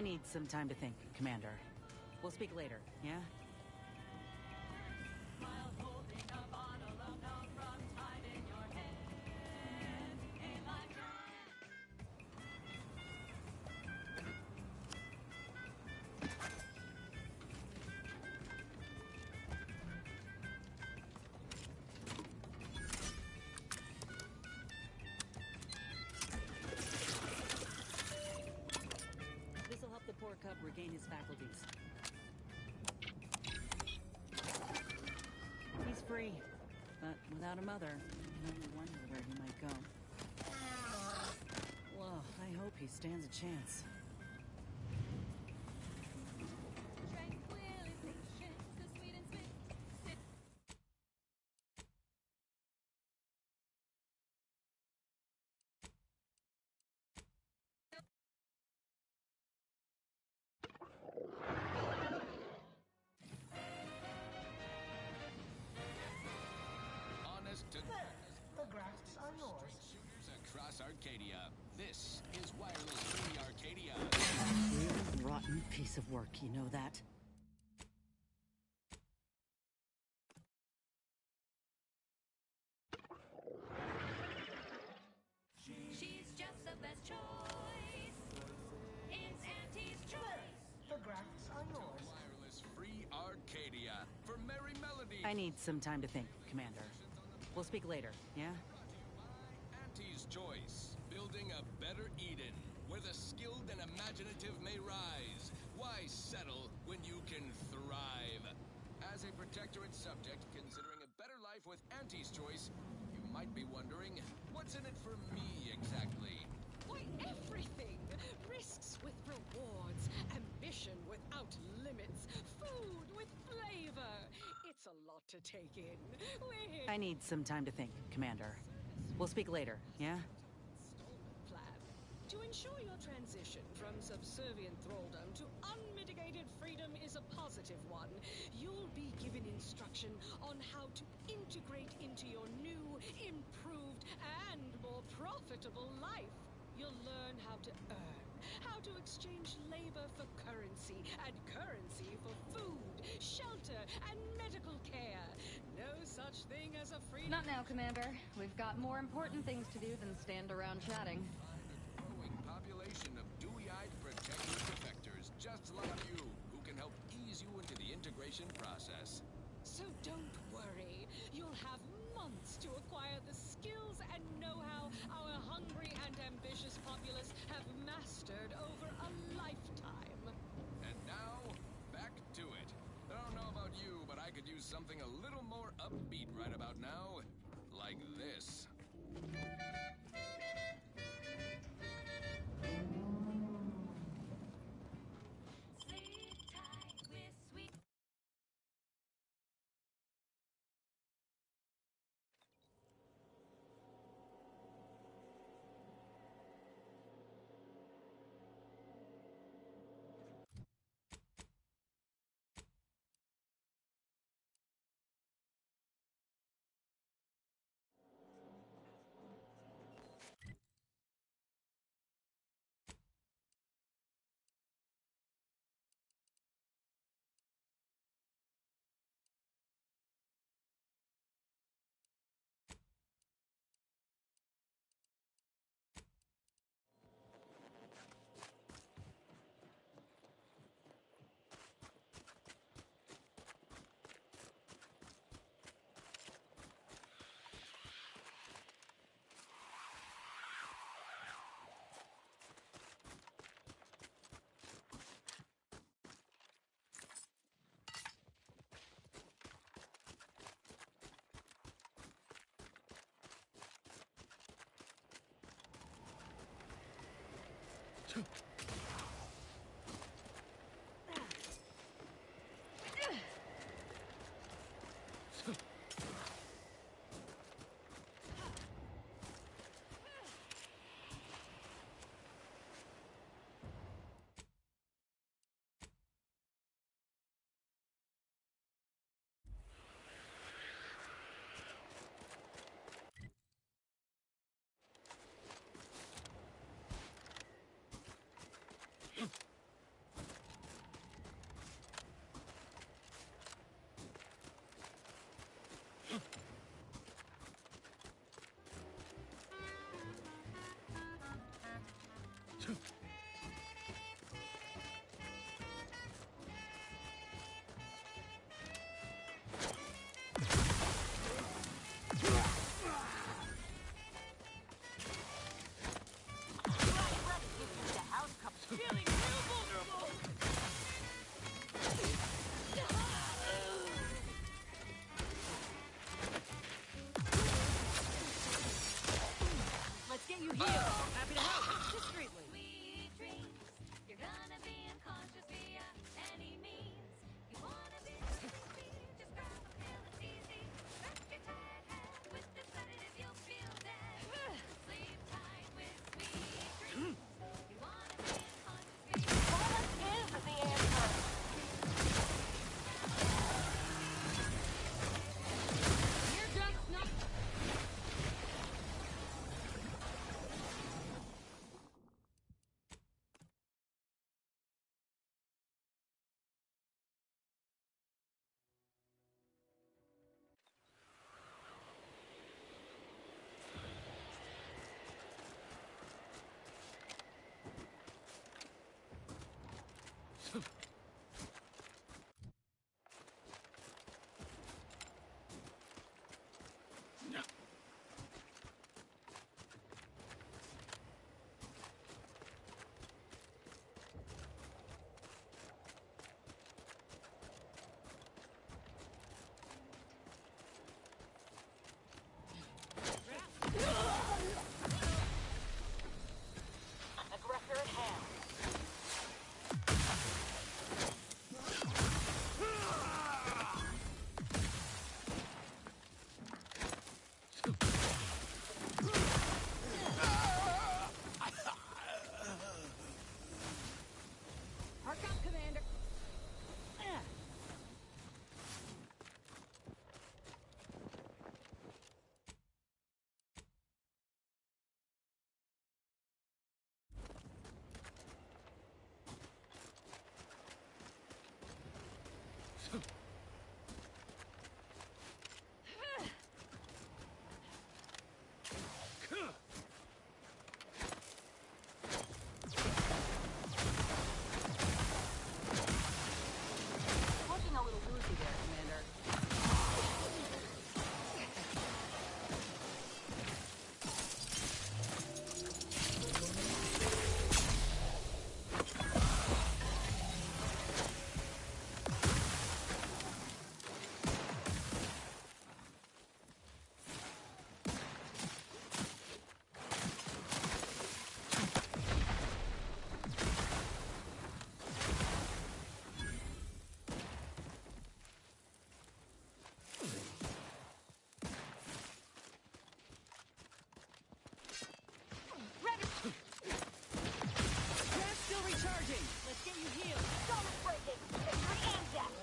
I need some time to think, Commander. We'll speak later, yeah? This'll help the poor cub regain his faculties. He's free, but without a mother, I can only wonder where he might go. Well, I hope he stands a chance. The grafts are yours. Shooters across Arcadia. This is Wireless Free Arcadia. Real rotten piece of work, you know that? She's just the best choice. It's Auntie's choice. The grafts are yours. Wireless Free Arcadia for merry melody. I need some time to think, Commander. We'll speak later, yeah? Auntie's Choice. Building a better Eden, where the skilled and imaginative may rise. Why settle when you can thrive? As a protectorate subject considering a better life with Auntie's Choice, you might be wondering, what's in it for me exactly? Why, everything! Risks with rewards, ambition without limits, food with flavor. It's a lot to take in. We're here I need some time to think, Commander. We'll speak later, yeah? installment plan to ensure your transition from subservient thraldom to unmitigated freedom is a positive one. You'll be given instruction on how to integrate into your new, improved, and more profitable life. You'll learn how to earn, how to exchange labor for currency, and currency for food, shelter, and medical care. No such thing as a free... Not now, Commander. We've got more important things to do than stand around chatting. Find a growing population of dewy-eyed protector defectors just like you, who can help ease you into the integration process. So don't worry. You'll have months to acquire the skills and know-how our hungry and ambitious populace have mastered over a lifetime. And now, back to it. I don't know about you, but I could use something a little more upbeat right about now. Like this. Sleep tight with sweet. heal. Happy to help. Discreetly. Sweet dreams. You're gonna be unconscious via any means. You wanna be sleepy, just grab a pill, it's easy. Wrap your tired head with the sedative, you'll feel dead. Sleep tight with sweet dreams. You wanna be unconscious via What is the answer? You're just not. Aggressor at hand. Park up, Commander. Looking a little woozy there, Commander. Craft's still recharging. Let's get you healed. Stone is breaking. Victory and death.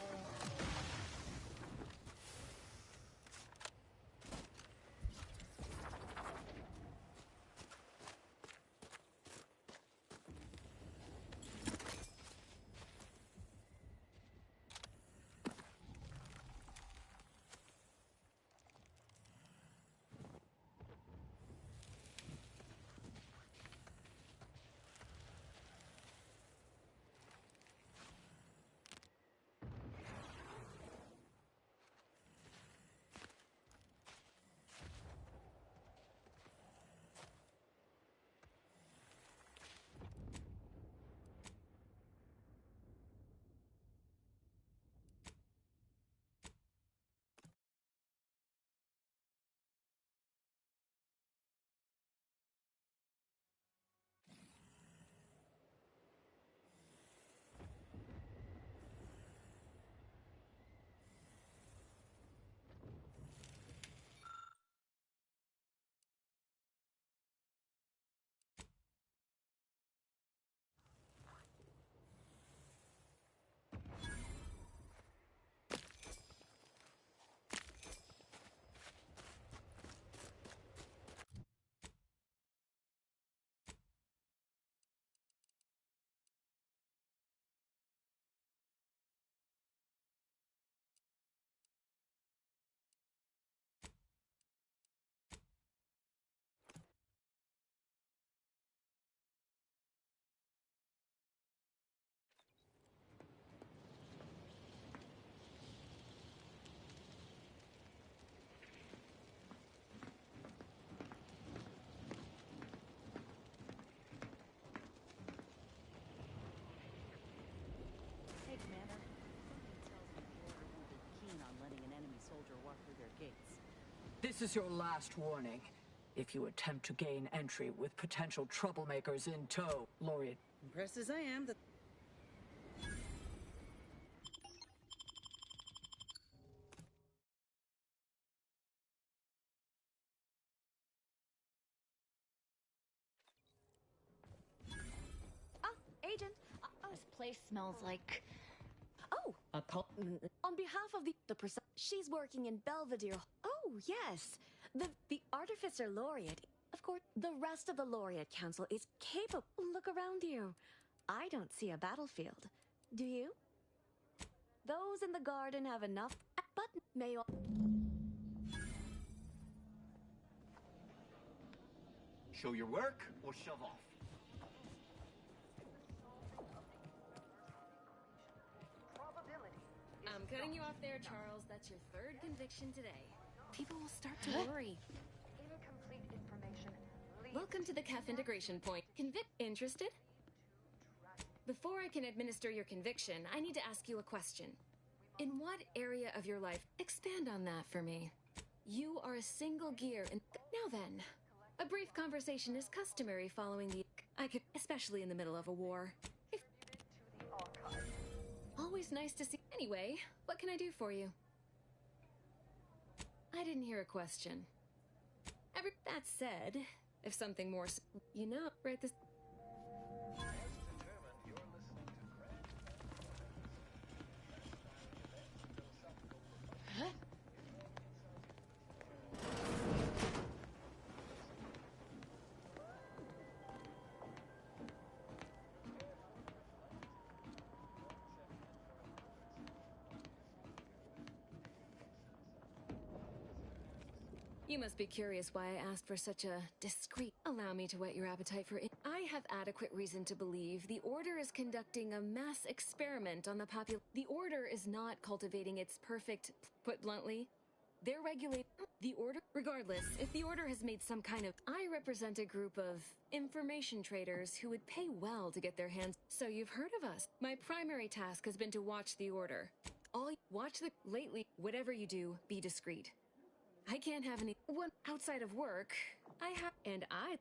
Hey, Commander. Something tells me the Order won't be keen on letting an enemy soldier walk through their gates. This is your last warning. if you attempt to gain entry with potential troublemakers in tow. Laureate. Impressed as I am, that Ah, Agent. This place smells like... Oh! a cult. On behalf of she's working in Belvedere. Oh, yes. The Artificer Laureate. Of course, the rest of the Laureate Council is capable. Look around you. I don't see a battlefield. Do you? Those in the garden have enough, but may... Show your work or shove off. I'm cutting you off there, Charles. That's your third conviction today. People will start to worry. Incomplete information. Welcome to the CAF integration point. Interested? Before I can administer your conviction, I need to ask you a question. In what area of your life? Expand on that for me. You are a single gear and... Now then, a brief conversation is customary following the... especially in the middle of a war. Always nice to see... Anyway, what can I do for you? I didn't hear a question. That said, if something more... You know, right this... You must be curious why I asked for such a discreet... Allow me to whet your appetite for it. I have adequate reason to believe the Order is conducting a mass experiment on the The Order is not cultivating its perfect... Put bluntly, they're regulating... The Order... Regardless, if the Order has made some kind of... I represent a group of information traders who would pay well to get their hands... So you've heard of us. My primary task has been to watch the Order. Watch the... Lately, whatever you do, be discreet. I can't have one outside of work. I have... And I...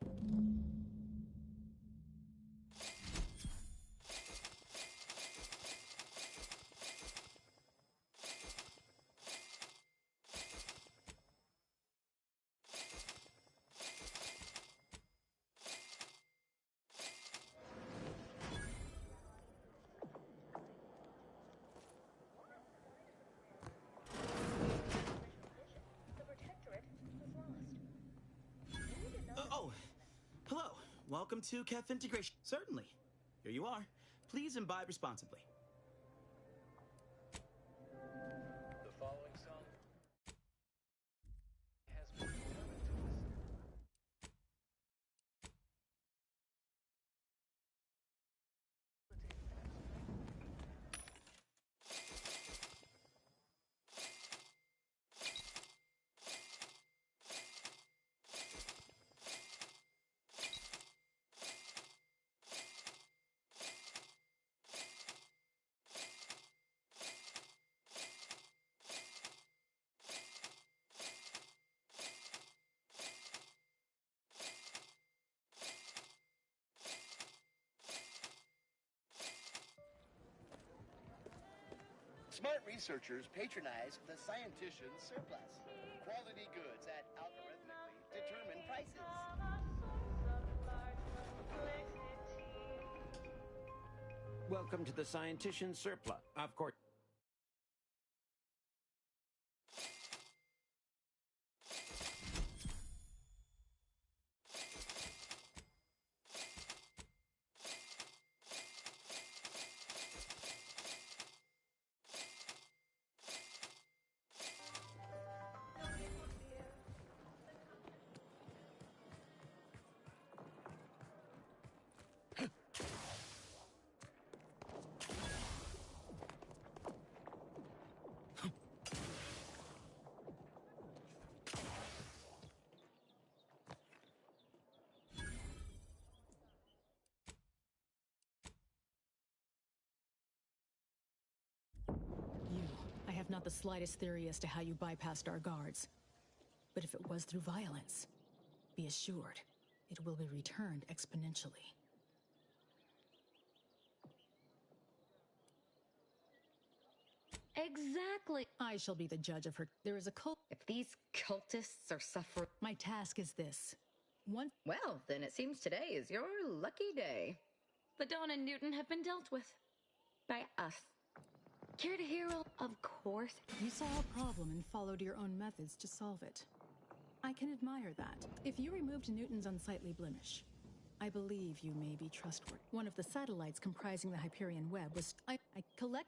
Welcome to CAF Integration. Certainly. Here you are. Please imbibe responsibly. The following song has been determined to Smart researchers patronize the scientician's surplus. Quality goods at algorithmically determined prices. Welcome to the scientician's surplus. Of course. I have not the slightest theory as to how you bypassed our guards. But if it was through violence, Be assured, it will be returned exponentially. Exactly. I shall be the judge of her. There is a cult. If these cultists are suffering... My task is this. Well, then it seems today is your lucky day. The Dawn and Newton have been dealt with. By us. Care to hear? Of course. You saw a problem and followed your own methods to solve it. I can admire that. If you removed Newton's unsightly blemish, I believe you may be trustworthy. One of the satellites comprising the Hyperion web was... I collect...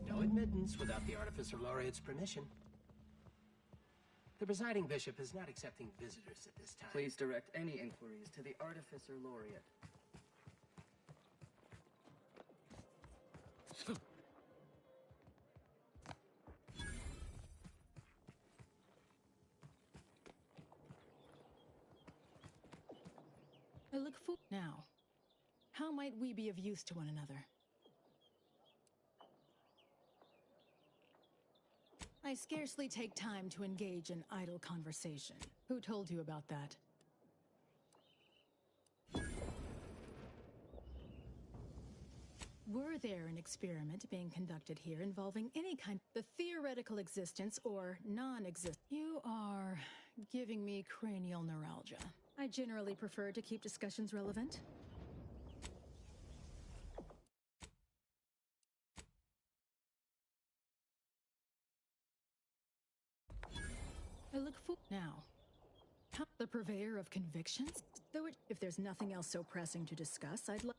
No admittance without the Artificer Laureate's permission. The presiding bishop is not accepting visitors at this time. Please direct any inquiries to the Artificer Laureate. I look forward. Now, how might we be of use to one another? I scarcely take time to engage in idle conversation. Who told you about that? Were there an experiment being conducted here involving any kind of theoretical existence or non-existence? You are giving me cranial neuralgia. I generally prefer to keep discussions relevant. I look for now. The purveyor of convictions? Though if there's nothing else so pressing to discuss, I'd like...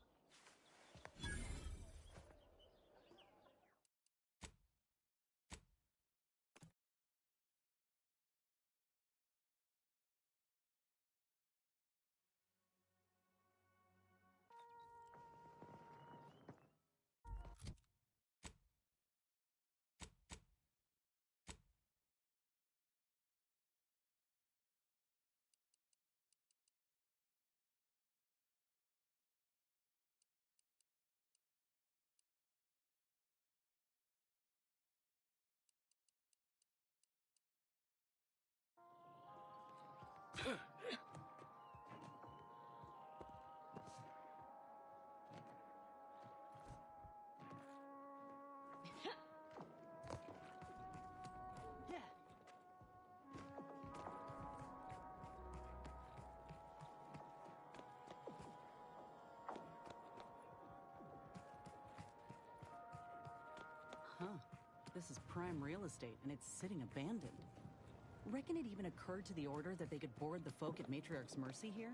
Huh. This is prime real estate, and it's sitting abandoned. Reckon it even occurred to the Order that they could board the folk at Matriarch's Mercy here?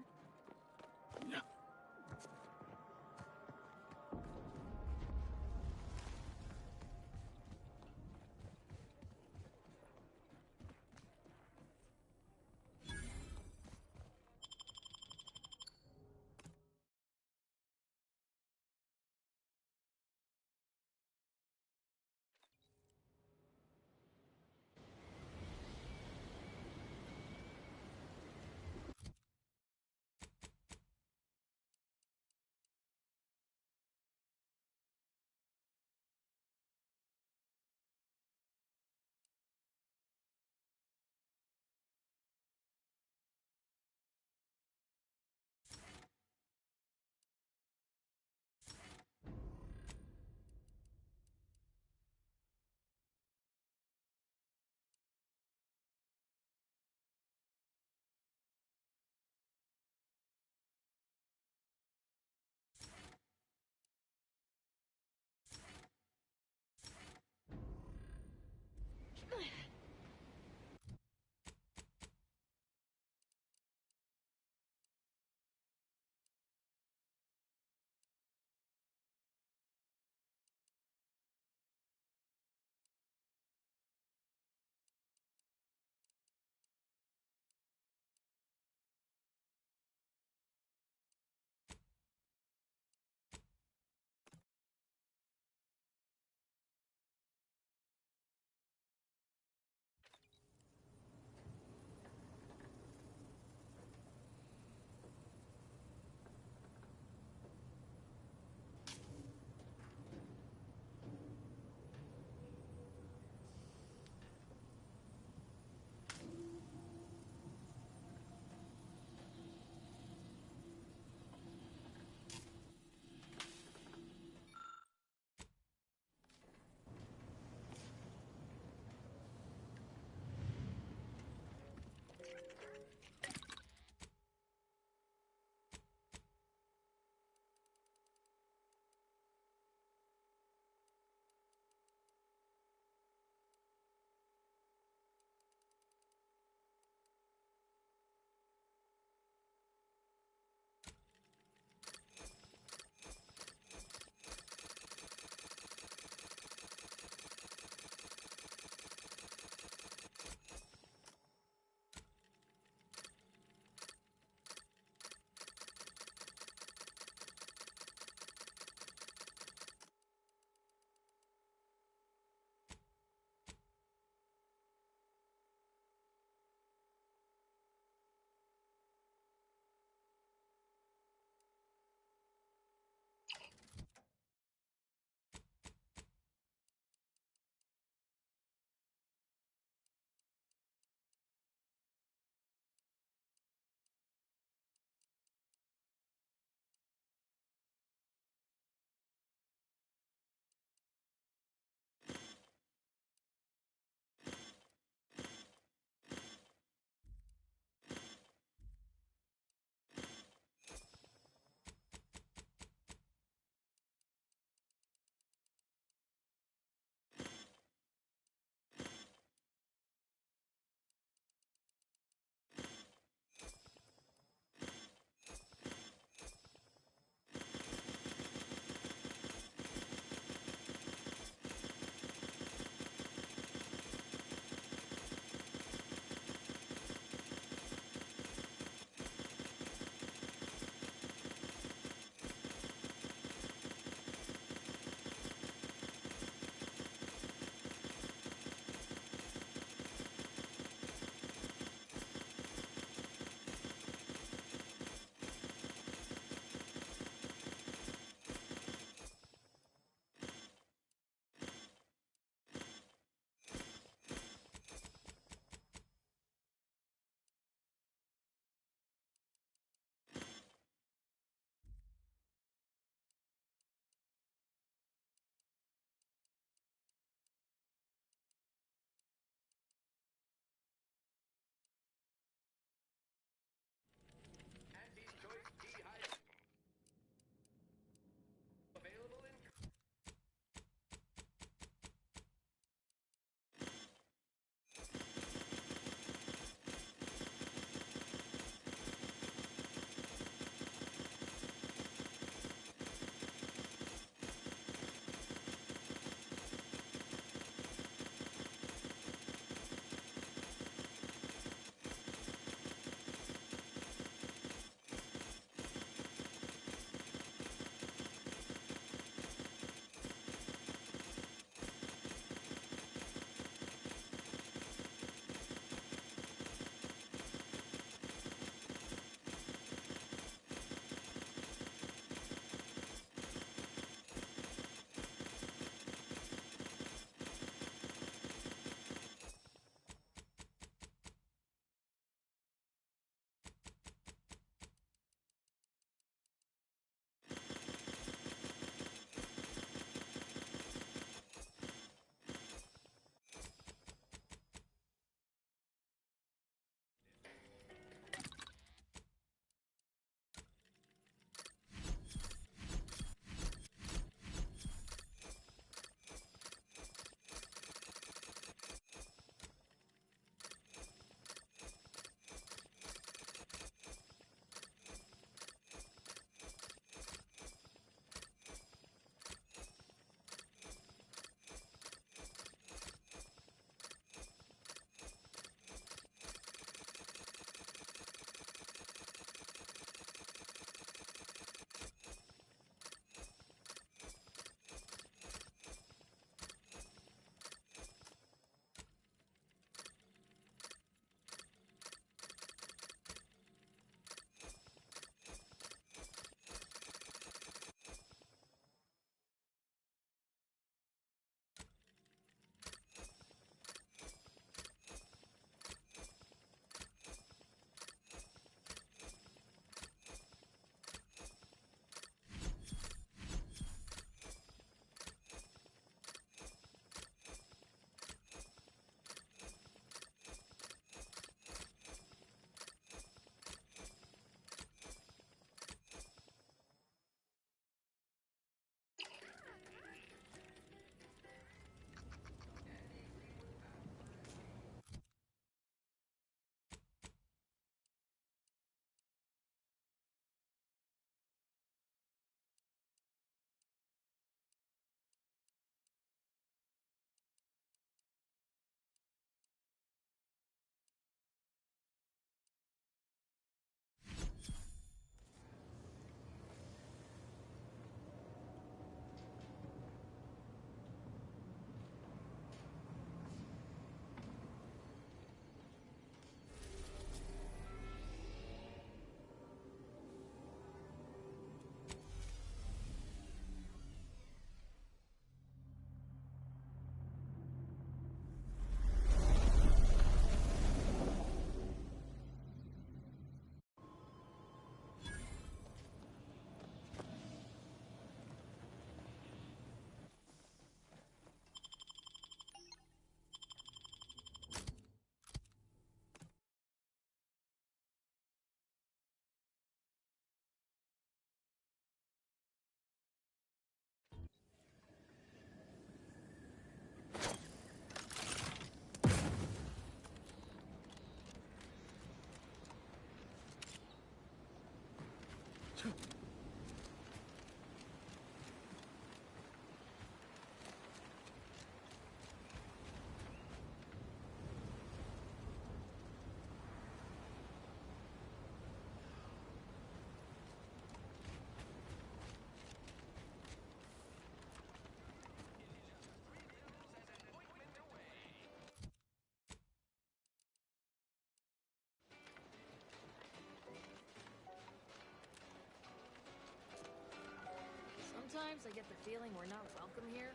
Sometimes I get the feeling we're not welcome here.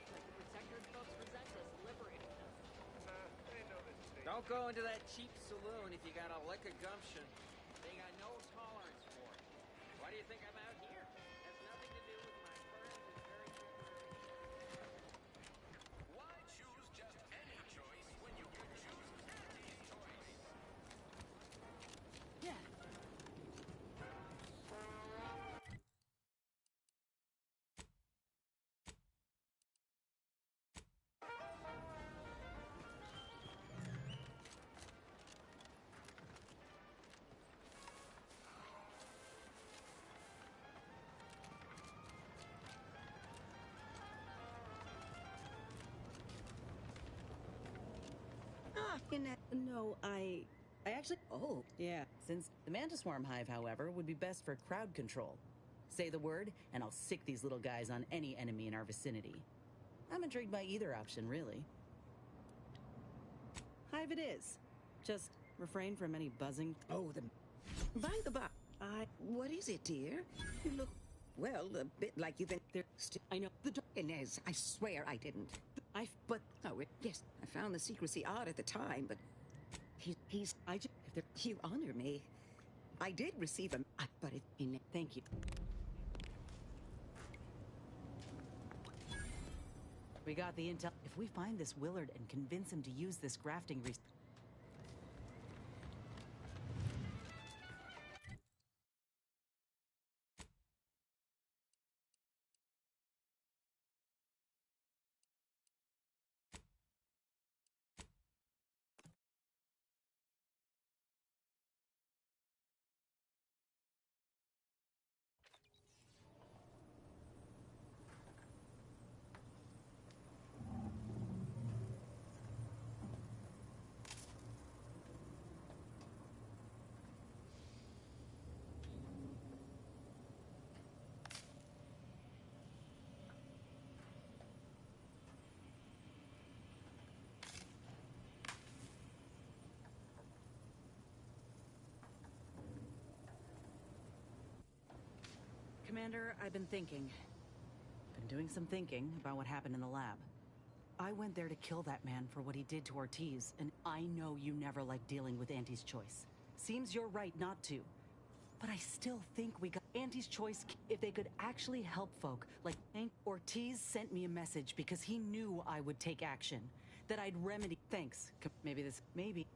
Like the Protectorate folks resent us liberating them. Don't go into that cheap saloon if you got a lick of gumption. They got no tolerance for it. Why do you think I'm out here? Has nothing to do with my current and very temporary... Why choose just any choice when you can choose Andy's choice? Yeah. No, I actually... Oh. Yeah. Since the Mantis Swarm Hive, however, would be best for crowd control. Say the word, and I'll sick these little guys on any enemy in our vicinity. I'm intrigued by either option, really. Hive it is. Just refrain from any buzzing. Oh, by the by, what is it, dear? You look, well, a bit like you've been there. I know. Inez, I swear I didn't. Yes, I found the secrecy odd at the time, but you honor me. I did receive him, but Thank you. We got the intel. If we find this Willard and convince him to use this grafting Commander, I've been thinking. Been doing some thinking about what happened in the lab. I went there to kill that man for what he did to Ortiz, and I know you never liked dealing with Auntie's choice. Seems you're right not to. But I still think we got Auntie's choice if they could actually help folk. Like, Ortiz sent me a message because he knew I would take action. That I'd remedy. Thanks. Maybe.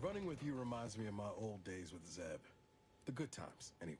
Running with you reminds me of my old days with Zeb. The good times, anyway.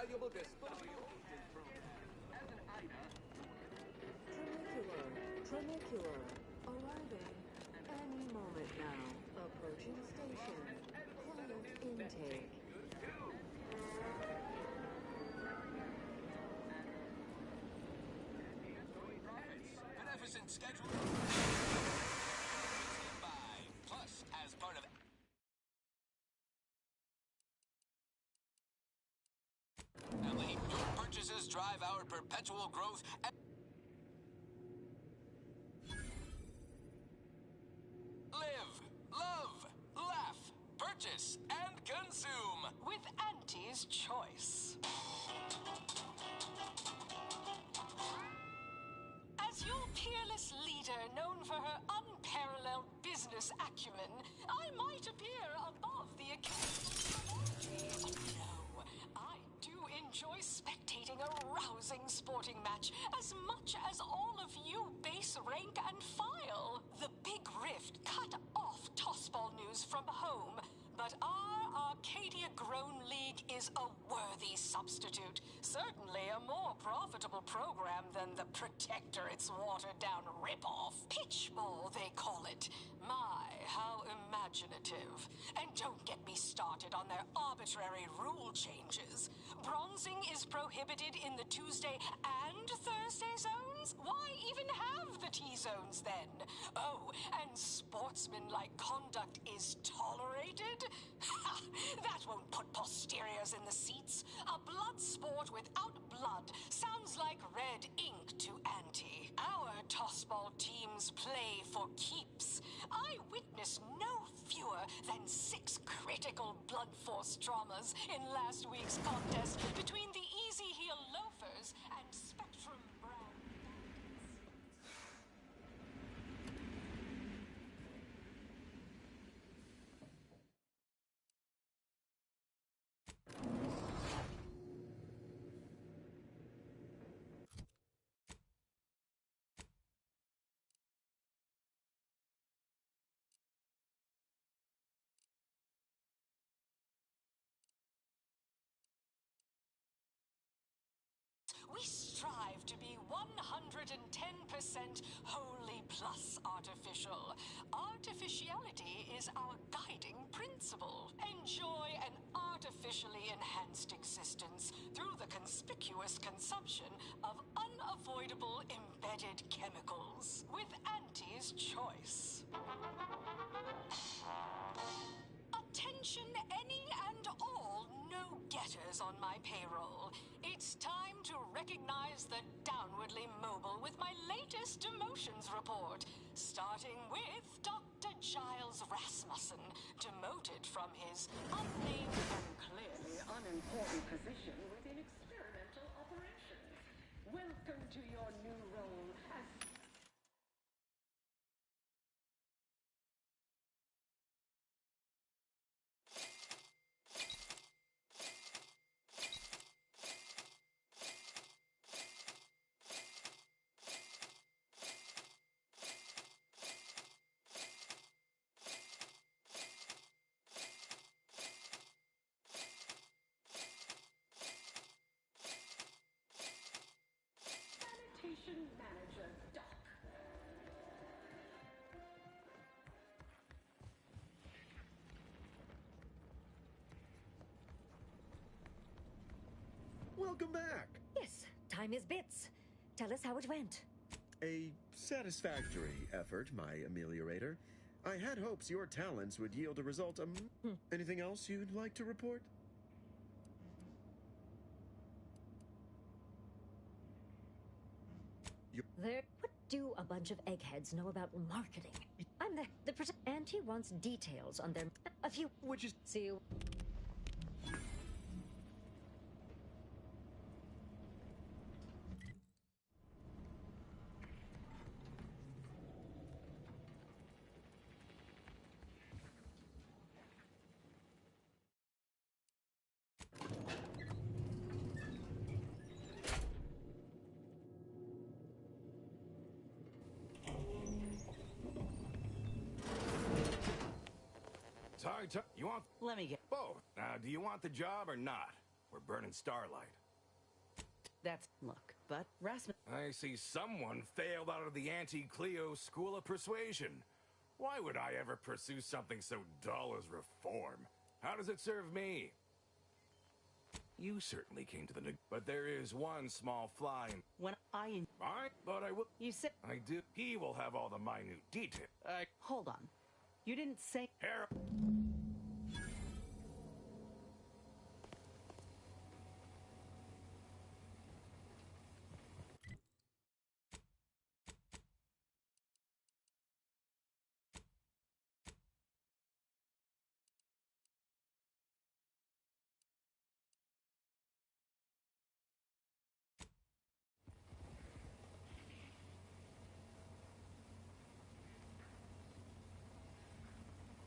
valuable disposable agent program. As an IDA, Trinicular. Arriving. Any moment now. Approaching station. Client intake. Beneficent schedule. By. Plus, as part of Emily, your purchases drive our perpetual growth. Live, love, laugh, purchase, and consume With Auntie's Choice. As your peerless leader, known for her unparalleled business acumen, I might appear above the occasional. But no, I do enjoy spectating a rousing sporting match as much as all of you base rank and file. The Big Rift cut off tossball news from home, but our Arcadia Grown League is a worthy substitute. Certainly a more profitable program than the Protectorate's watered-down ripoff. Pitchball, they call it. My, how imaginative. And don't get me started on their arbitrary rule changes. Bronzing is prohibited in the Tuesday and Thursday zones? Why even have the T-zones then? Oh, and sportsmanlike conduct is tolerated? Ha! That won't put posteriors in the seats. A blood sport without blood sounds like red ink to Auntie. Our tossball teams play for keeps. I witnessed no fewer than 6 critical blood force traumas in last week's contest between the Easy Heel Loafers and Spectrum Brown Bandits. We strive to be 110% wholly plus artificial. Artificiality is our guiding principle. Enjoy an artificially enhanced existence through the conspicuous consumption of unavoidable embedded chemicals. With Auntie's Choice. Attention any and all no-getters on my payroll. It's time to recognize the downwardly mobile with my latest demotions report. Starting with Dr. Giles Rasmussen, demoted from his unnamed and clearly unimportant position within experimental operations. Welcome to your new role as... Sanitation Manager, Doc. Welcome back. Yes, time is bits. Tell us how it went. A satisfactory effort, my ameliorator. I had hopes your talents would yield a result. Anything else you'd like to report? What do a bunch of eggheads know about marketing? I'm the Auntie wants details on their a few. Which is see you. Sorry, you want... Let me get... Both. Now, do you want the job or not? We're burning Starlight. That's... Look, but Rasmus... I see someone failed out of the anti-Cleo School of Persuasion. Why would I ever pursue something so dull as reform? How does it serve me? You certainly came to the... But there is one small fly in... When I... But I will... You said... I do... He will have all the minute details. Hold on. You didn't say...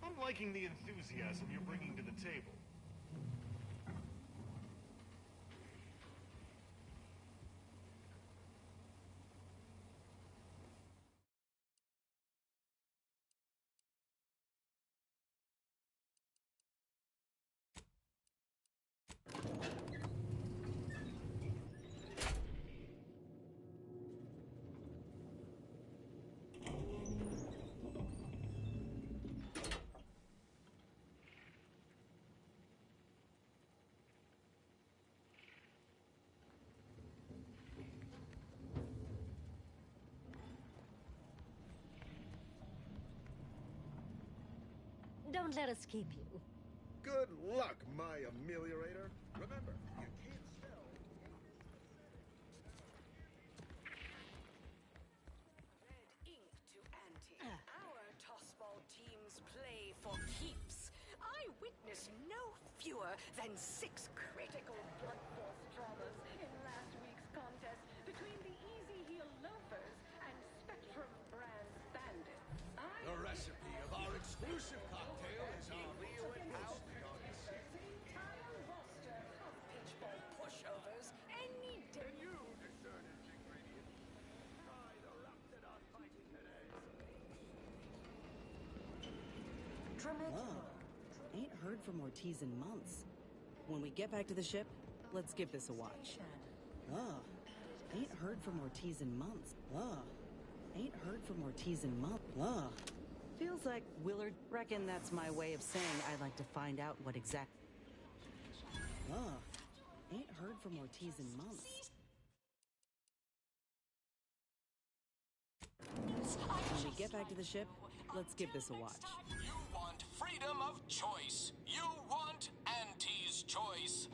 I'm liking the enthusiasm you're bringing to the table. Don't let us keep you. Good luck, my ameliorator. Remember, you can't spell. Red ink to ante. Our tossball teams play for keeps. I witnessed no fewer than 6 critical blood force dramas in last week's contest between the Easy Heel Loafers and Spectrum Brand Bandits. The recipe of our exclusive cocktail is our Leo and House. Entire roster of pitchball pushovers any day. Can you discern its ingredients? Try the Raptidon fighting today. Ain't heard from Ortiz in months. When we get back to the ship, let's give this a watch. Ain't heard from Ortiz in months. Ain't heard from Ortiz in months. Feels like Willard. Reckon that's my way of saying I'd like to find out what exact... Ain't heard from Ortiz in months. When we get back to the ship, let's give this a watch. You want freedom of choice. You want Auntie's choice.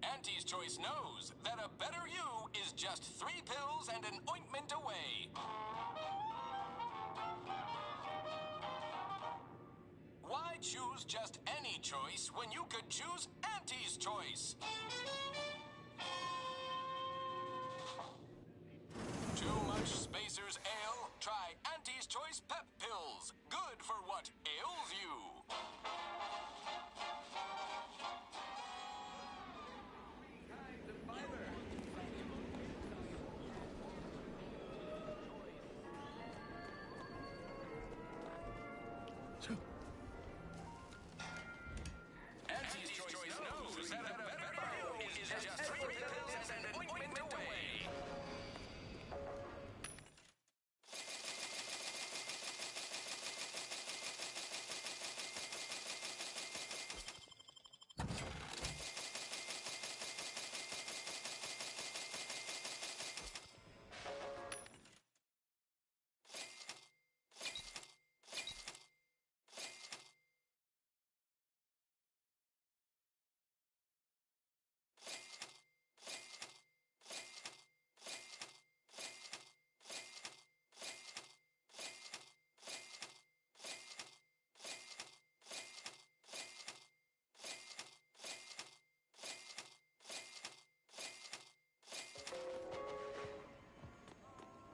Auntie's choice knows that a better you is just 3 pills and an ointment away. Why choose just any choice when you could choose Auntie's choice? Too much Spacer's Ale? Try Auntie's Choice Pep Pills. Good for what ails you. Auntie's Choice knows that a better you is just 3 pills and an ointment away.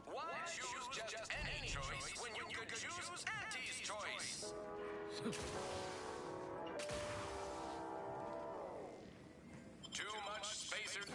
Why choose just any choice when you could choose Auntie's choice? Too much Spacer.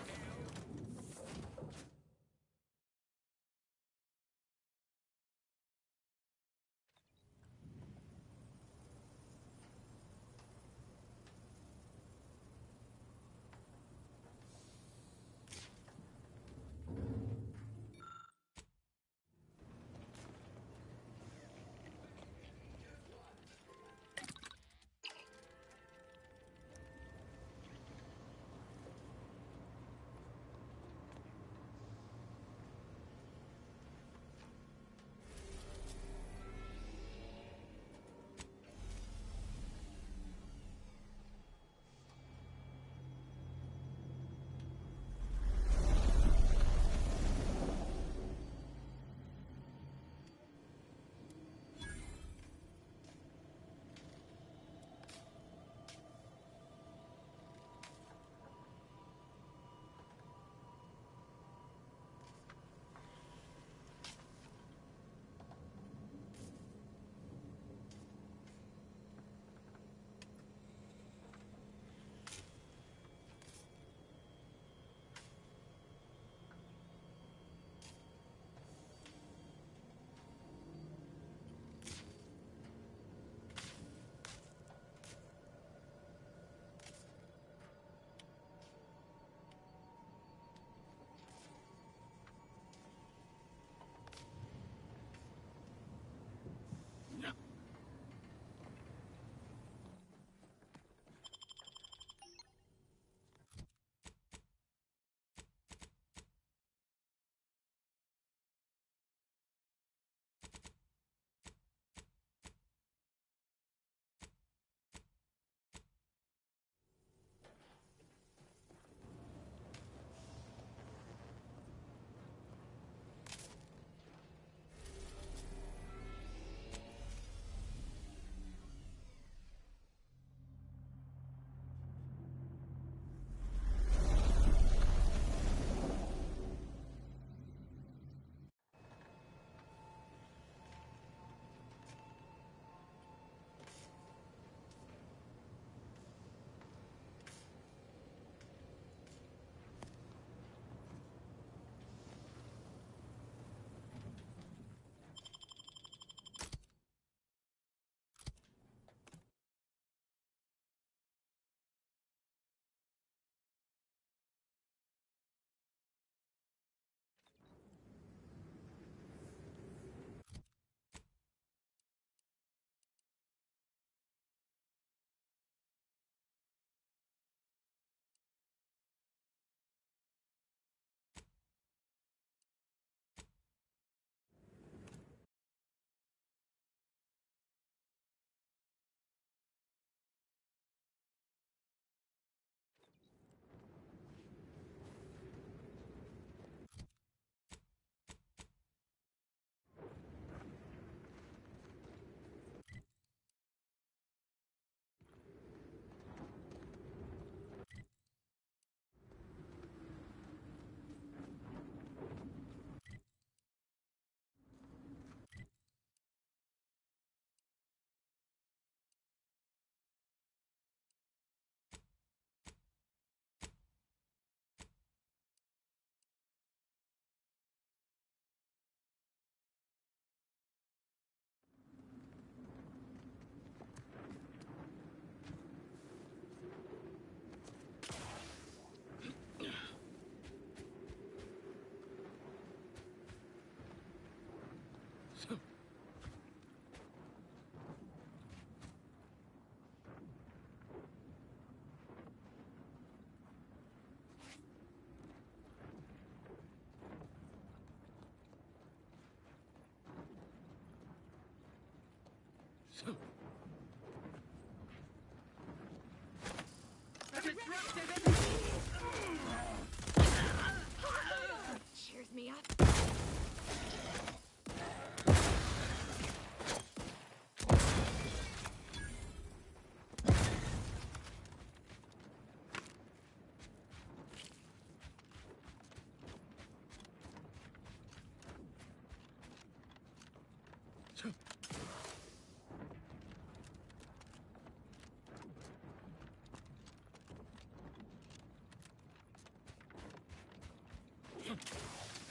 Cheers me up.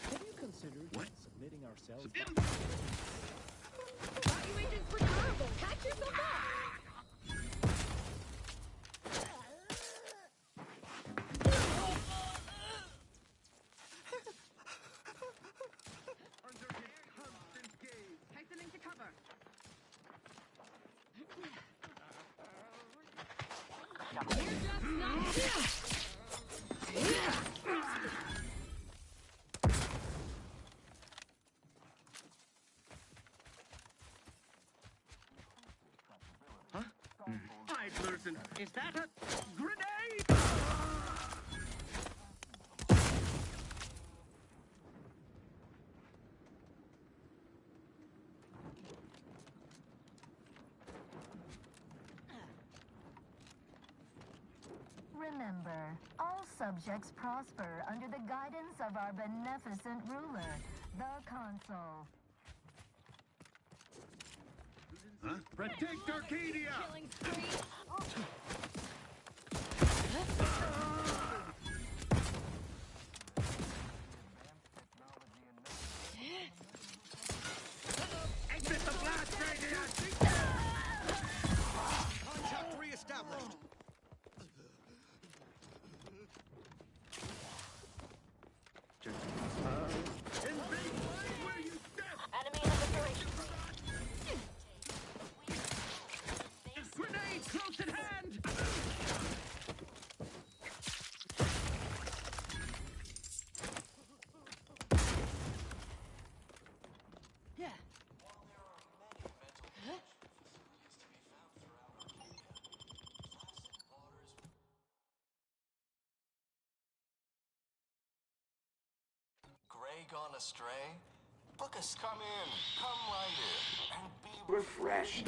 Have you considered submitting ourselves? Evaluations for terrible. Catch yourself up. Under his constant gaze. Hastening to cover. You're just not here. Idlers, is that a grenade? Remember, all subjects prosper under the guidance of our beneficent ruler, the Consul. Huh? Protect Arcadia! Killing spree. Exit the blast radius! Contact reestablished. Enemy in the liberation. Grenade close at hand! Yeah. Gray gone astray? Book us. Come in, come right in, and be refreshed.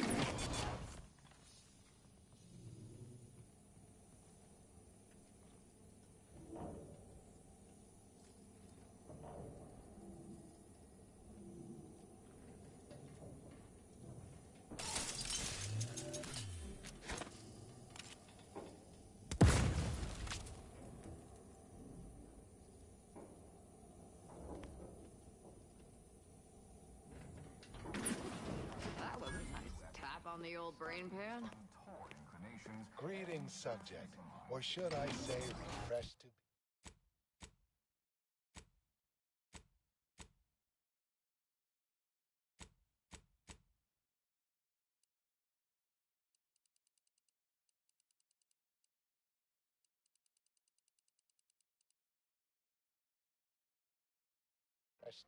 That was a nice tap on the old brain pan. Greetings, subject. Or should I say, refreshed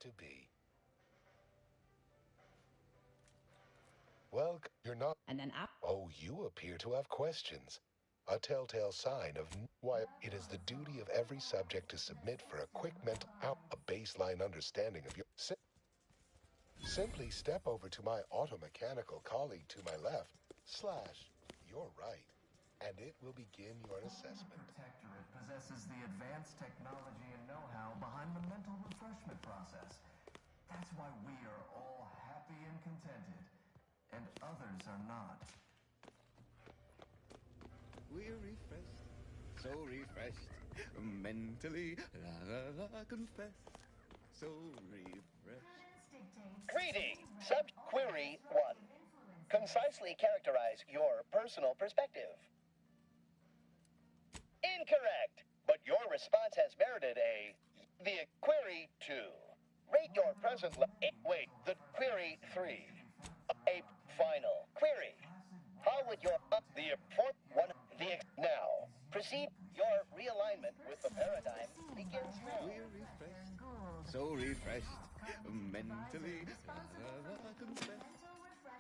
to be. Well, you're not. And then up. Oh, you appear to have questions. A telltale sign of why it is the duty of every subject to submit for a quick mental out, a baseline understanding of your. Simply step over to my automechanical colleague to my left, / your right, and it will begin your assessment. Protectorate possesses the advanced technology and know-how behind the mental refreshment process. That's why we are all happy and contented, and others are not. We're refreshed, so refreshed, mentally, confess, so refreshed. Greetings, Sub-Query 1. Concisely characterize your personal perspective. Incorrect, but your response has merited the query 2. Rate your present the query 3. A final query. How would your the fourth one now proceed? Your realignment with the paradigm begins now. We're refreshed, so refreshed, mentally, confess,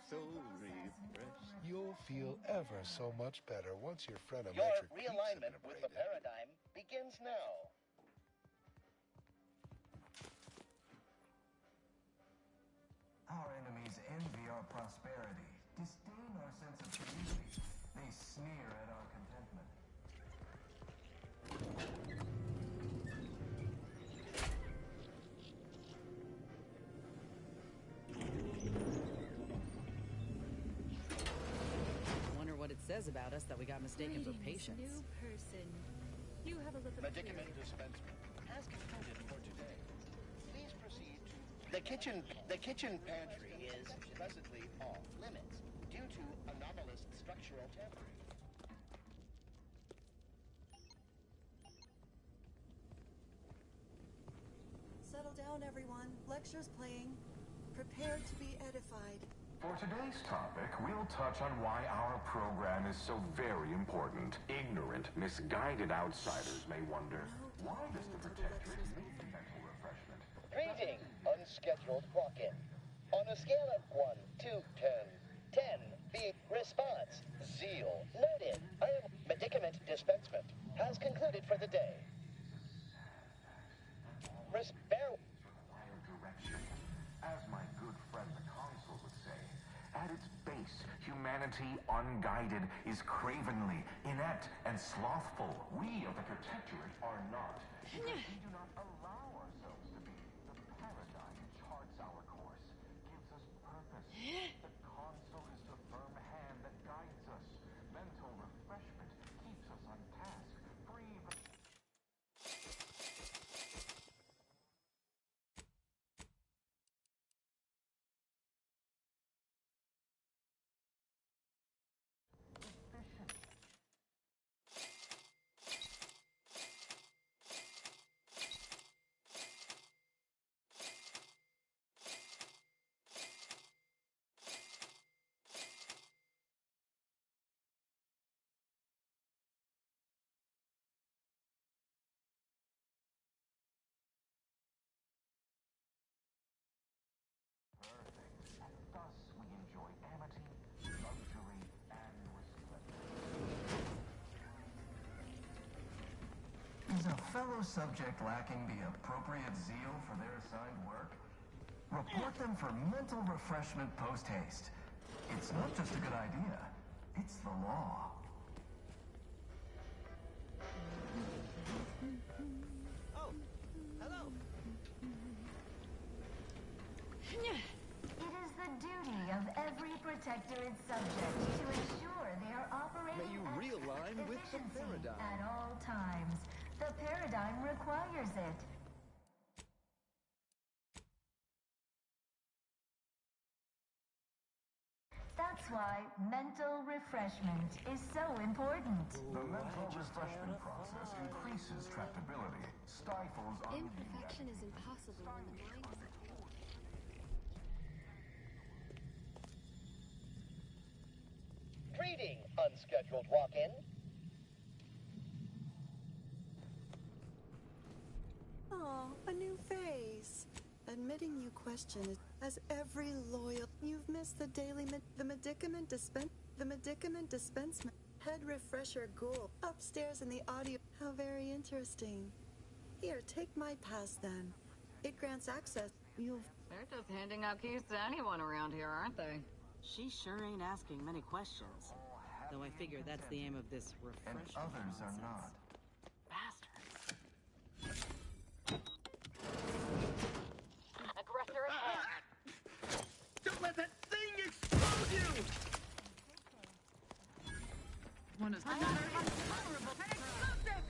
so refreshed. You'll feel ever so much better once your Your phrenolometric peaks have realignment been with the abraded. paradigm begins now. Our enemies envy our prosperity, disdain our sense of community. They sneer at our contentment. Wonder what it says about us that we got mistaken for patients. New person. You have a look at Medicament dispensement has concluded for today. Please proceed to the kitchen. The kitchen pantry is presently off limits due to anomalous structural tampering. Settle down, everyone. Lecture's playing. Prepare to be edified. For today's topic, we'll touch on why our program is so very important. Ignorant, misguided outsiders may wonder, why does the Protectorate need mental refreshment? Greeting, unscheduled walk-in. On a scale of 1 to 10, 10 being response, zeal. Noted, I am medicament dispensement has concluded for the day. Required direction. As my good friend the Consul would say, at its base, humanity unguided is cravenly, inept, and slothful. We of the Protectorate are not. Because we do not allow ourselves to be. The paradigm charts our course, gives us purpose. The Consul is the firm hand that guides us. Mental refreshment keeps us on task, free from... Thus, we enjoy amity, luxury, and resplendence. Is a fellow subject lacking the appropriate zeal for their assigned work? Report them for mental refreshment post-haste. It's not just a good idea, it's the law. Oh, hello. It is the duty of every Protectorate subject to ensure they are operating May you at realign with the efficiency paradigm. at all times. The paradigm requires it. That's why mental refreshment is so important. The mental refreshment process increases tractability, stifles Imperfection is impossible when the mind is a force. Greeting, unscheduled walk-in. Oh, a new face. Admitting you question it, as every loyal. You've missed the daily the medicament dispensement. Head refresher ghoul upstairs in the audio. How very interesting. Here, take my pass then. It grants access. You'll. They're just handing out keys to anyone around here, aren't they? She sure ain't asking many questions. Though I figure that's the aim of this refreshment. And others are not. Aggressor ahead. Don't let that thing explode you! One is another intolerable subject!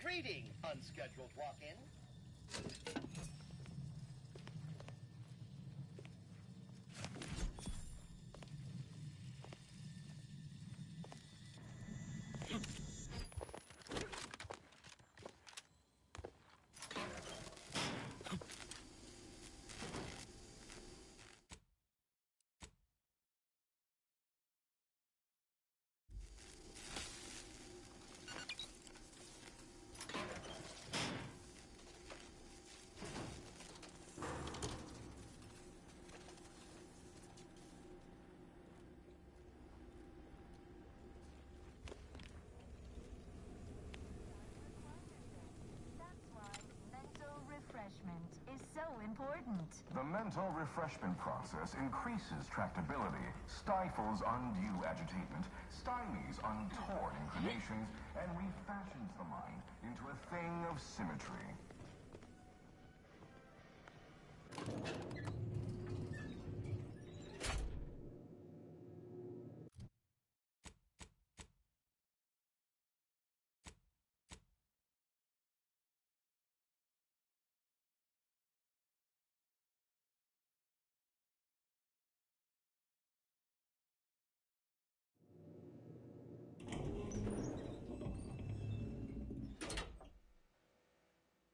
Greeting, unscheduled walk-in. important. The mental refreshment process increases tractability, stifles undue agitation, stymies untoward inclinations, and refashions the mind into a thing of symmetry.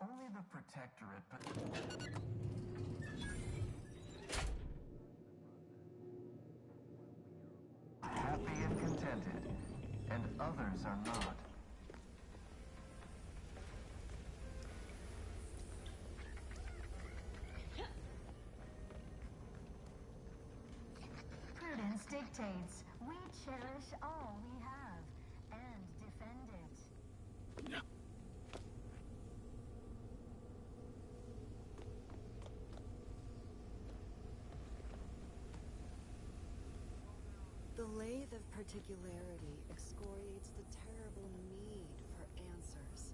Only the Protectorate, but... happy and contented, and others are not. Prudence dictates we cherish all we have and defend it. The lathe of particularity excoriates the terrible need for answers.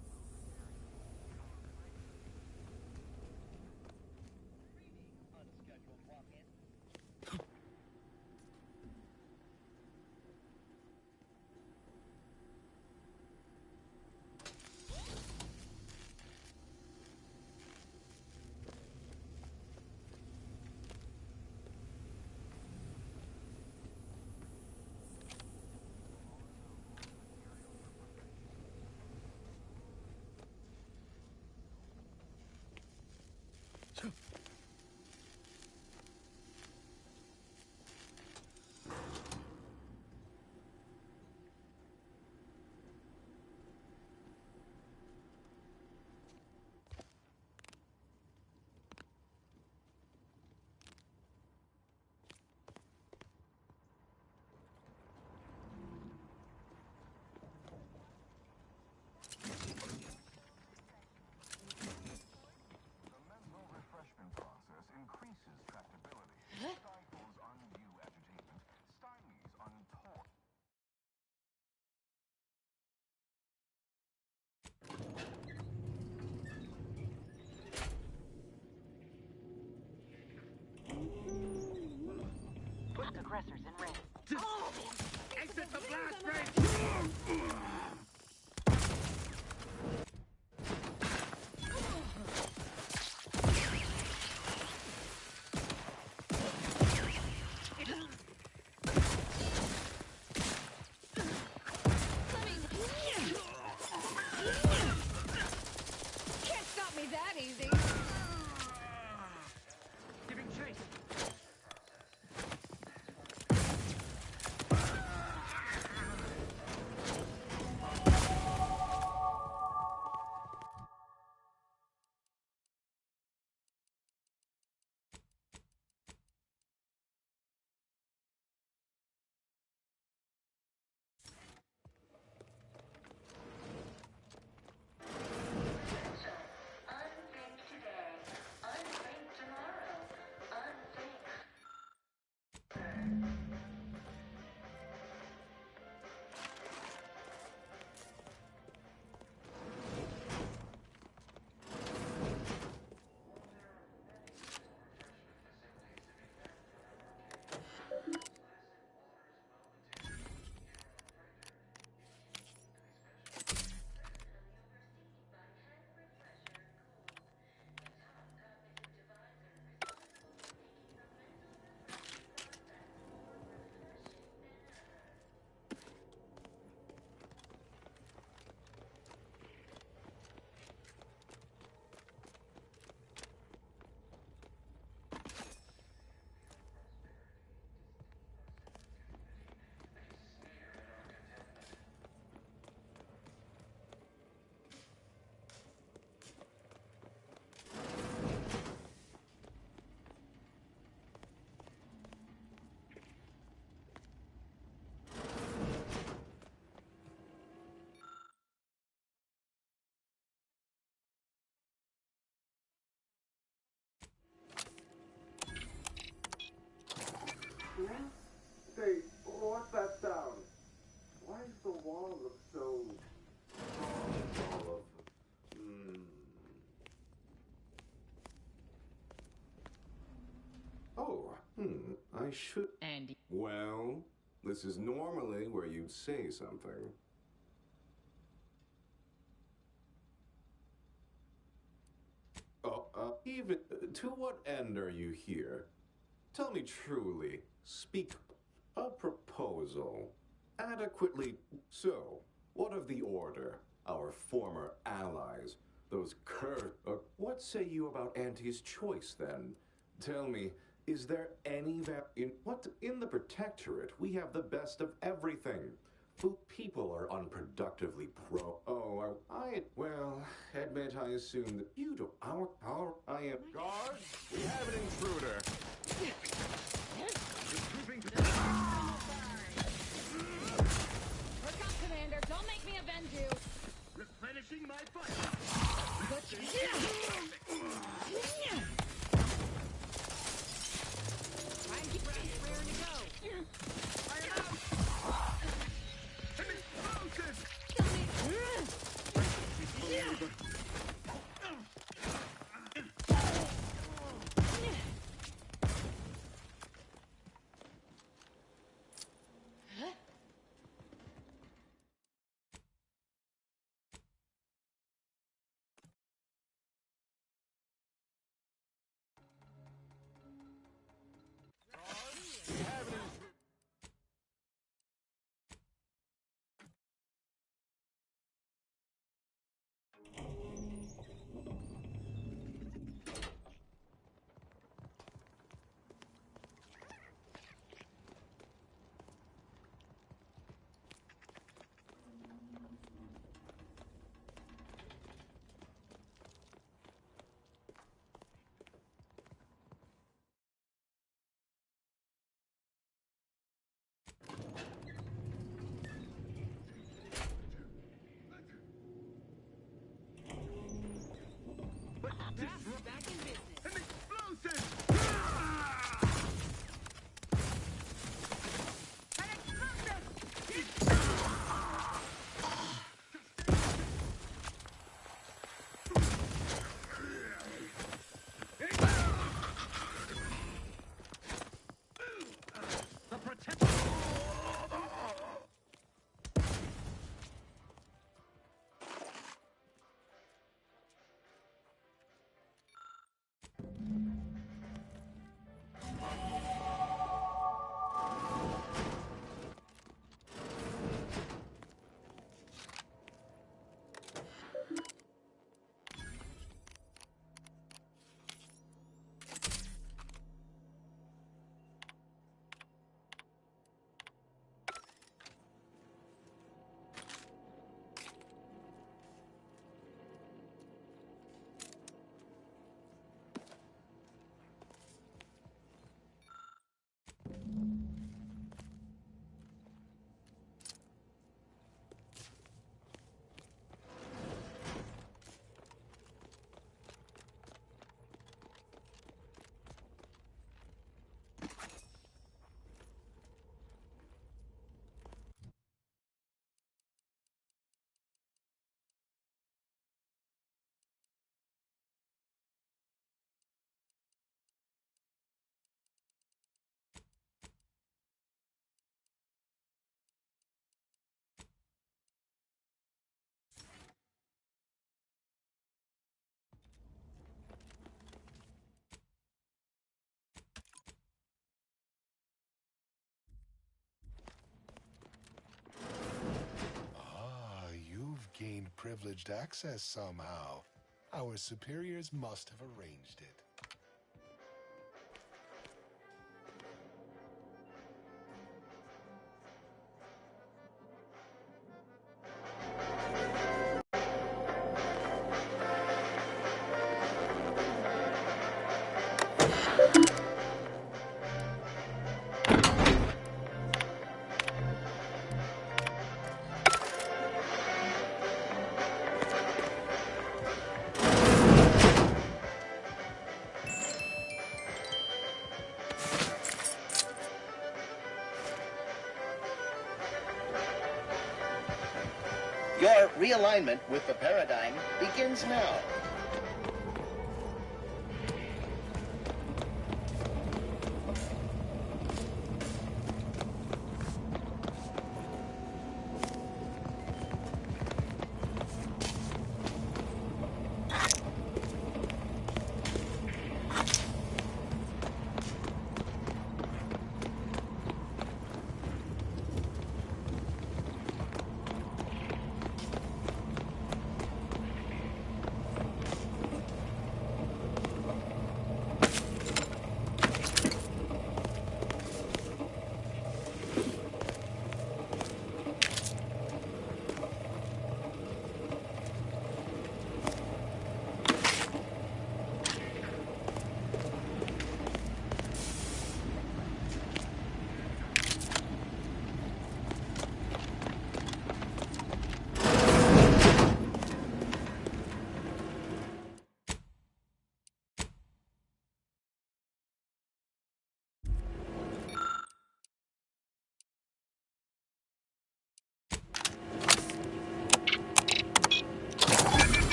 Hey, what's that sound? Why does the wall look so... I should... Andy. Well, this is normally where you'd say something. Even... To what end are you here? Tell me truly. Speak. A proposal. Adequately... So, what of the Order? Our former allies? Those what say you about Auntie's choice, then? Tell me, is there any in the Protectorate, we have the best of everything. People are unproductively well, admit I assume that you do. I am... Guards, we have an intruder. Look out, Commander. Don't make me avenge you. Replenishing my fire. Try and keep ready. Raring to go. Fire out! An explosion! Back in business. An explosion! An explosive! The Protector! Gained privileged access somehow. Our superiors must have arranged it. Your realignment with the paradigm begins now.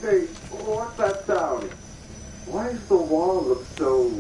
Hey, what's that sound? Why does the wall look so...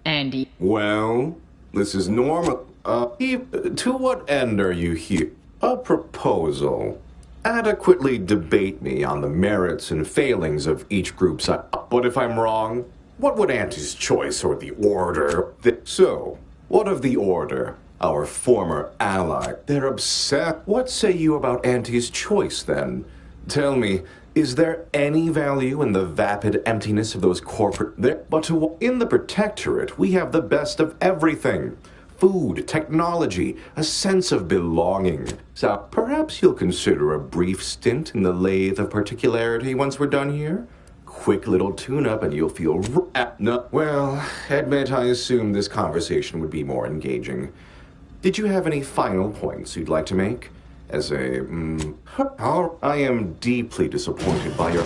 Andy. Well, this is normal. To what end are you here? A proposal. Adequately debate me on the merits and failings of each group's... What if I'm wrong? What would Auntie's choice or the Order... So, what of the Order? Our former ally. They're upset. What say you about Auntie's choice, then? Tell me, is there any value in the vapid emptiness of those corporate... But in the Protectorate, we have the best of everything. Food, technology, a sense of belonging. So perhaps you'll consider a brief stint in the lathe of particularity once we're done here? Quick little tune-up and you'll feel... No. Well, admit I assumed this conversation would be more engaging. Did you have any final points you'd like to make? As a... I am deeply disappointed by your...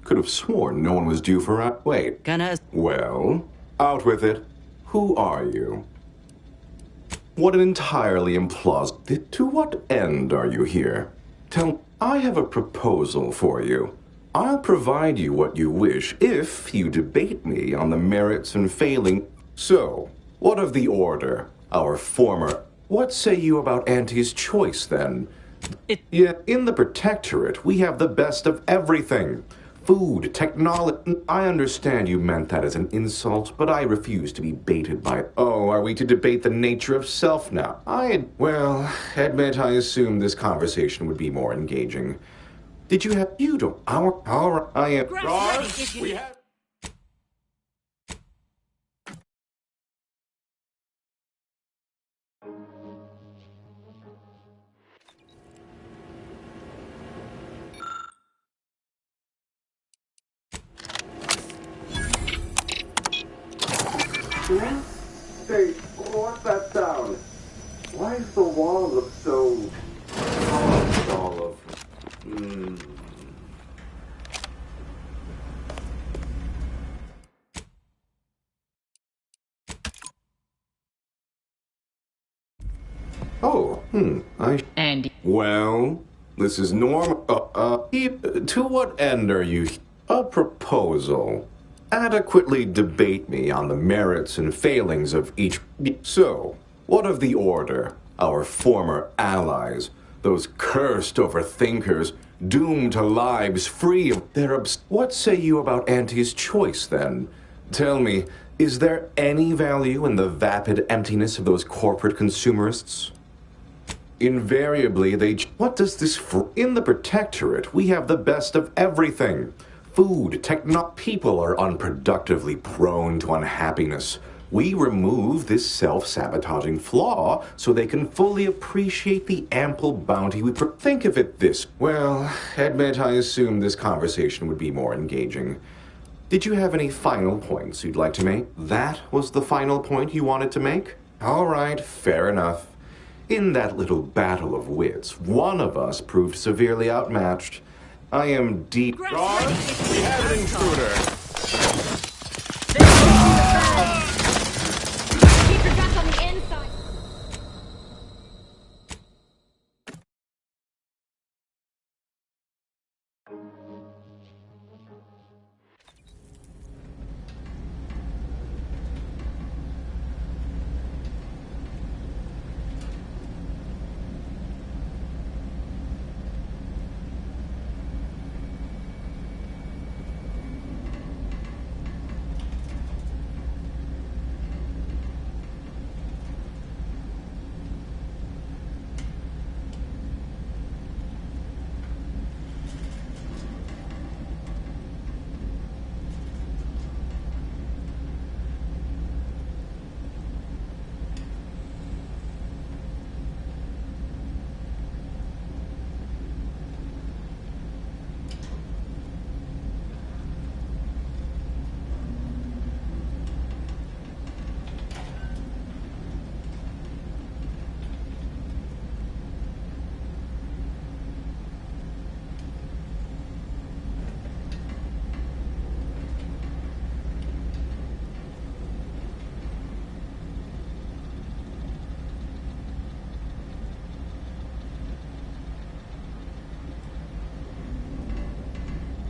Could have sworn no one was due for a... Wait. Well, out with it. Who are you? What an entirely implausible... To what end are you here? I have a proposal for you. I'll provide you what you wish if you debate me on the merits and failing... So, what of the Order? Our former... What say you about Auntie's choice, then? Yet, in the Protectorate, we have the best of everything. Food, technology... I understand you meant that as an insult, but I refuse to be baited by it. Oh, are we to debate the nature of self now? Well, admit I assumed this conversation would be more engaging. Did you have... You don't... I am... Guards, we have... Hey, what's that sound? Why does the wall look so... Andy. Well, this is normal. To what end are you... A proposal. Adequately debate me on the merits and failings of each... So, what of the Order? Our former allies. Those cursed overthinkers, doomed to lives free of... What say you about Auntie's choice, then? Tell me, is there any value in the vapid emptiness of those corporate consumerists? Invariably, What does this... In the Protectorate, we have the best of everything. Food, people are unproductively prone to unhappiness. We remove this self-sabotaging flaw so they can fully appreciate the ample bounty we think of it this. Well, admit I assumed this conversation would be more engaging. Did you have any final points you'd like to make? That was the final point you wanted to make? All right, fair enough. In that little battle of wits, one of us proved severely outmatched. I am deep. Guard, we have an intruder. Keep your guts on the inside.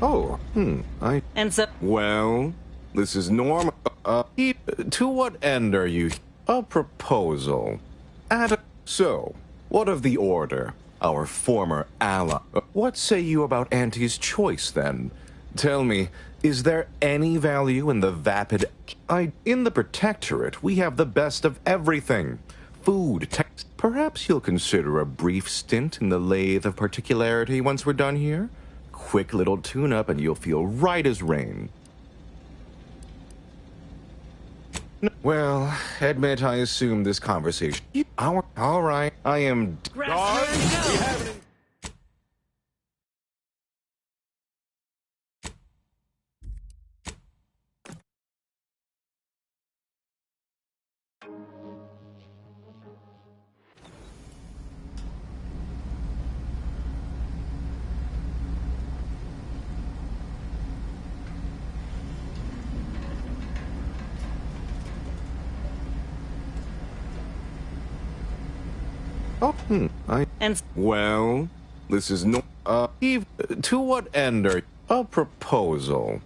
Oh, And so... Well, this is normal. To what end are you? A proposal. So, what of the Order? Our former ally. What say you about Auntie's choice, then? Tell me, is there any value in the vapid... In the Protectorate, we have the best of everything. Food, Perhaps you'll consider a brief stint in the Lathe of Particularity once we're done here? Quick little tune-up and you'll feel right as rain. Well, admit I assumed this conversation. All right, I am... Guard, we have an Well, this is no... to what end are... A proposal.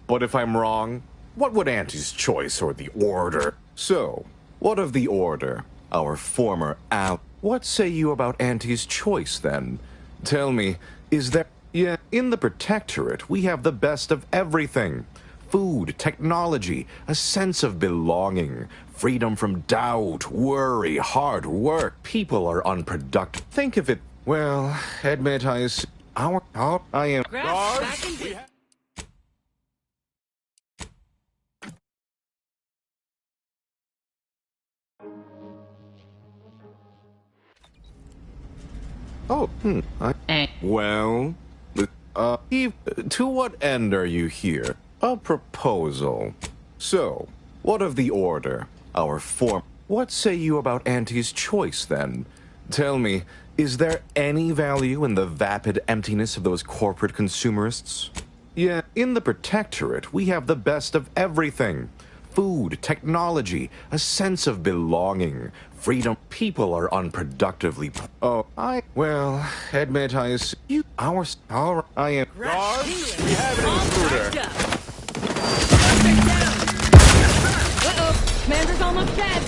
What if I'm wrong? What would Auntie's choice or the Order? So, what of the Order? Our former ally. What say you about Auntie's choice, then? Tell me, is there... Yeah, in the Protectorate, we have the best of everything. Food, technology, a sense of belonging, freedom from doubt, worry, hard work. People are unproductive. Think of it. Well, admit I am... guard. Well, to what end are you here? A proposal. So, what of the Order? Our form... What say you about Auntie's choice, then? Tell me, is there any value in the vapid emptiness of those corporate consumerists? Yeah, in the Protectorate, we have the best of everything. Food, technology, a sense of belonging, freedom. People are unproductively... Well, admit I assume... I am... Guard, we have an intruder. Uh-oh, Commander's almost dead.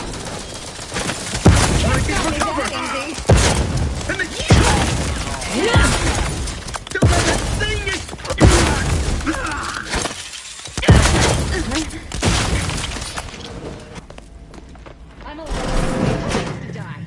I'm alive. To die.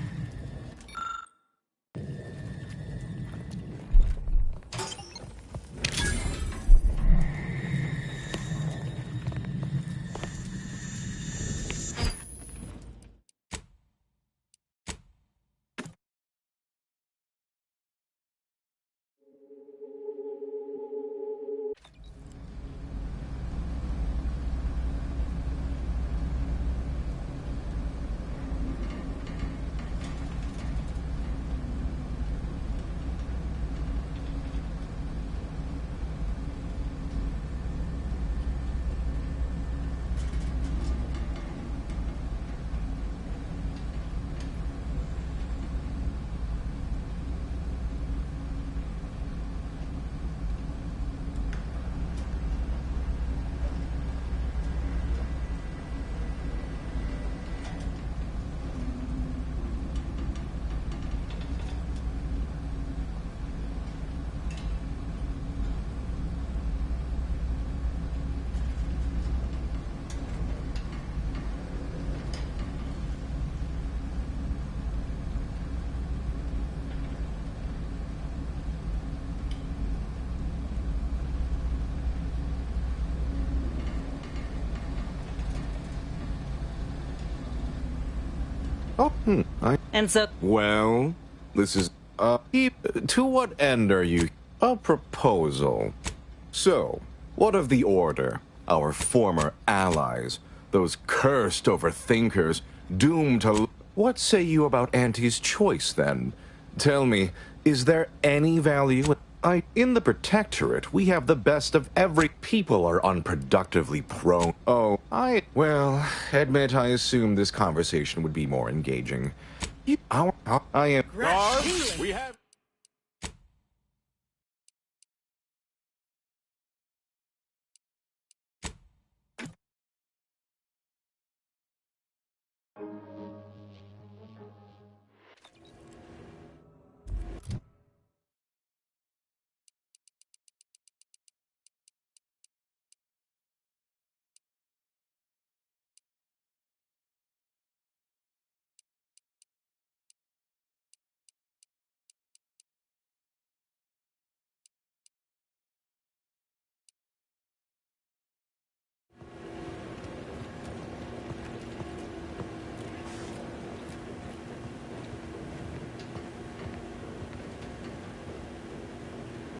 And so... Well, this is, to what end are you? A proposal. So, what of the Order? Our former allies? Those cursed overthinkers, doomed to... What say you about Auntie's choice, then? Tell me, is there any value... In the Protectorate, we have the best of every... People are unproductively prone... Well, admit I assumed this conversation would be more engaging. I am... Guards, we have...